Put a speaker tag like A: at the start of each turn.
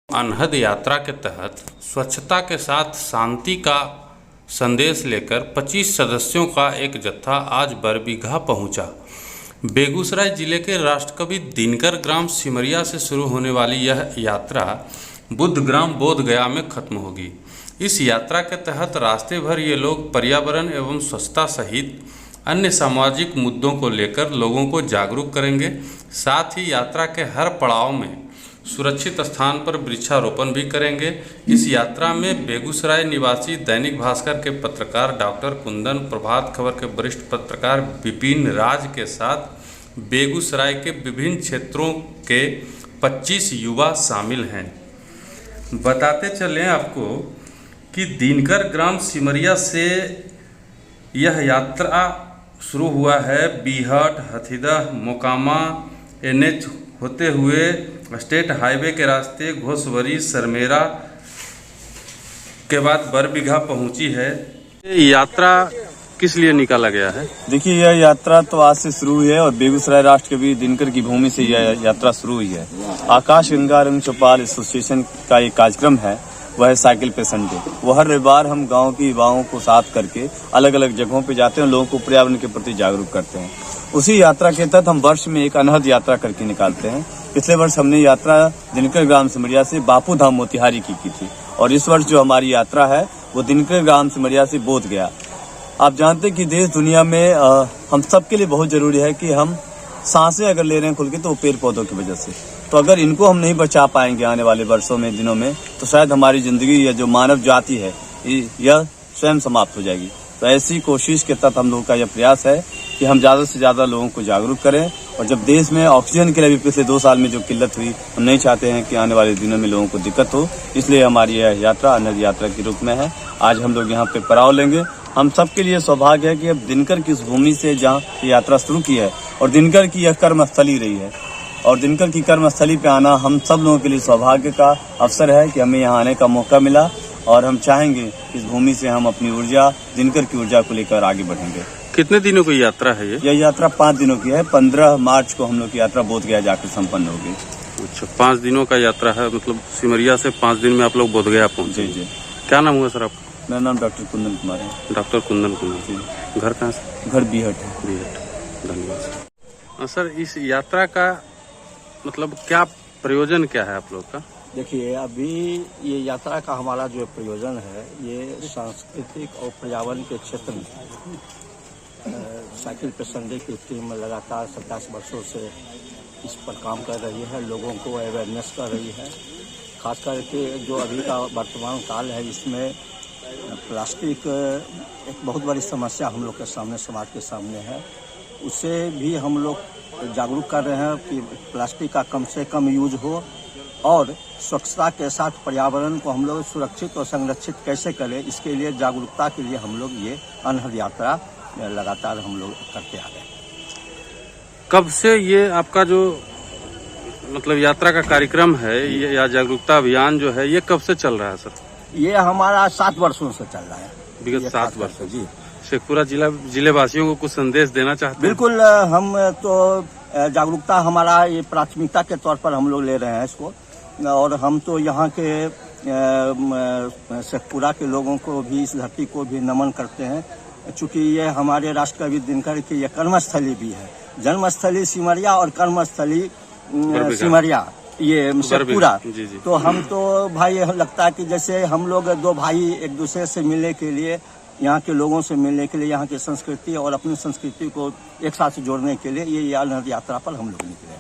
A: अनहद यात्रा के तहत स्वच्छता के साथ शांति का संदेश लेकर 25 सदस्यों का एक जत्था आज बरबीघा पहुंचा। बेगूसराय जिले के राष्ट्रकवि दिनकर ग्राम सिमरिया से शुरू होने वाली यह यात्रा बुद्धग्राम बोधगया में खत्म होगी। इस यात्रा के तहत रास्ते भर ये लोग पर्यावरण एवं स्वच्छता सहित अन्य सामाजिक मुद्दों को लेकर लोगों को जागरूक करेंगे। साथ ही यात्रा के हर पड़ाव में सुरक्षित स्थान पर वृक्षारोपण भी करेंगे। इस यात्रा में बेगूसराय निवासी दैनिक भास्कर के पत्रकार डॉक्टर कुंदन, प्रभात खबर के वरिष्ठ पत्रकार विपिन राज के साथ बेगूसराय के विभिन्न क्षेत्रों के 25 युवा शामिल हैं। बताते चलें आपको कि दिनकर ग्राम सिमरिया से यह यात्रा शुरू हुआ है। बीहट, हथीदह, मोकामा, NH होते हुए स्टेट हाईवे के रास्ते घोसवरी, सरमेरा के बाद बरबीघा पहुंची है। ये यात्रा किस लिए निकाला गया है?
B: देखिए, यह यात्रा तो आज से शुरू हुई है और बेगूसराय राष्ट्रकवि दिनकर की भूमि से यह यात्रा शुरू हुई है। आकाश गंगा रंग चौपाल एसोसिएशन का एक कार्यक्रम है, वह है साइकिल पे संडे। वो हर रविवार हम गांव के युवाओं को साथ करके अलग अलग जगहों पे जाते हैं, लोगों को पर्यावरण के प्रति जागरूक करते हैं। उसी यात्रा के तहत हम वर्ष में एक अनहद यात्रा करके निकालते हैं। पिछले वर्ष हमने यात्रा दिनकर ग्राम सिमरिया से बापू धाम मोतिहारी की थी और इस वर्ष जो हमारी यात्रा है वो दिनकर ग्राम सिमरिया से बोधगया। आप जानते हैं कि देश दुनिया में हम सबके लिए बहुत जरूरी है कि हम सांसें अगर ले रहे हैं खुल के तो पेड़ पौधों की वजह से। तो अगर इनको हम नहीं बचा पाएंगे आने वाले वर्षों में, दिनों में, तो शायद हमारी जिंदगी या जो मानव जाति है यह स्वयं समाप्त हो जाएगी। तो ऐसी कोशिश के तहत हम लोगों का यह प्रयास है कि हम ज्यादा से ज्यादा लोगों को जागरूक करें। और जब देश में ऑक्सीजन के लिए भी पिछले 2 साल में जो किल्लत हुई, हम नहीं चाहते हैं कि आने वाले दिनों में लोगों को दिक्कत हो, इसलिए हमारी यह यात्रा अनहद यात्रा के रूप में है। आज हम लोग यहाँ पे पड़ाव लेंगे। हम सबके लिए सौभाग्य है कि अब दिनकर की इस भूमि से जहाँ यात्रा शुरू की है और दिनकर की यह कर्मस्थली रही है और दिनकर की कर्मस्थली पे आना हम सब लोगों के लिए सौभाग्य का अवसर है कि हमें यहाँ आने का मौका मिला और हम चाहेंगे इस भूमि से हम अपनी ऊर्जा, दिनकर की ऊर्जा को लेकर आगे बढ़ेंगे।
A: कितने दिनों की यात्रा है ये?
B: यह यात्रा 5 दिनों की है। 15 मार्च को हम लोग की यात्रा बोधगया जाकर संपन्न होगी।
A: अच्छा, 5 दिनों का यात्रा है, मतलब सिमरिया से 5 दिन में आप लोग बोधगया पहुँचे।
B: जी।
A: क्या नाम हुआ सर आपका?
B: मेरा नाम डॉक्टर कुंदन कुमार है।
A: डॉक्टर कुंदन कुमार जी। घर कहाँ से?
B: घर बीहट है।
A: बीहट, धन्यवाद सर। इस यात्रा का मतलब क्या प्रयोजन क्या है आप लोग का?
C: देखिए, अभी ये यात्रा का हमारा जो प्रयोजन है ये सांस्कृतिक और पर्यावरण के क्षेत्र में साइकिल पे संडे की टीम लगातार 27 वर्षों से इस पर काम कर रही है, लोगों को अवेयरनेस कर रही है। खास करके जो अभी का वर्तमान काल है इसमें प्लास्टिक एक बहुत बड़ी समस्या हम लोग के सामने, समाज के सामने है। उससे भी हम लोग जागरूक कर रहे हैं कि प्लास्टिक का कम से कम यूज हो और स्वच्छता के साथ पर्यावरण को हम लोग सुरक्षित और संरक्षित कैसे करें, इसके लिए जागरूकता के लिए हम लोग ये अनहद यात्रा लगातार हम लोग करते आ रहे हैं।
A: कब से ये आपका जो मतलब यात्रा का कार्यक्रम है ये या जागरूकता अभियान जो है ये कब से चल रहा है सर?
C: ये हमारा 7 वर्षों से चल रहा है।
A: विगत 7 वर्ष
C: जी।
A: शेखपुरा जिले वासियों को कुछ संदेश देना चाहते हैं?
C: बिल्कुल, हम तो जागरूकता हमारा ये प्राथमिकता के तौर पर हम लोग ले रहे हैं इसको। और हम तो यहाँ के शेखपुरा के लोगों को भी, इस धरती को भी नमन करते हैं, चूँकि ये हमारे राष्ट्रकवि दिनकर की ये कर्मस्थली भी है। जन्मस्थली सिमरिया और कर्मस्थली सिमरिया, ये शेखपुरा। तो हम तो भाई लगता है कि जैसे हम लोग 2 भाई एक दूसरे से मिलने के लिए, यहाँ के लोगों से मिलने के लिए, यहाँ की संस्कृति और अपनी संस्कृति को एक साथ जोड़ने के लिए ये अनहद यात्रा पर हम लोग निकले।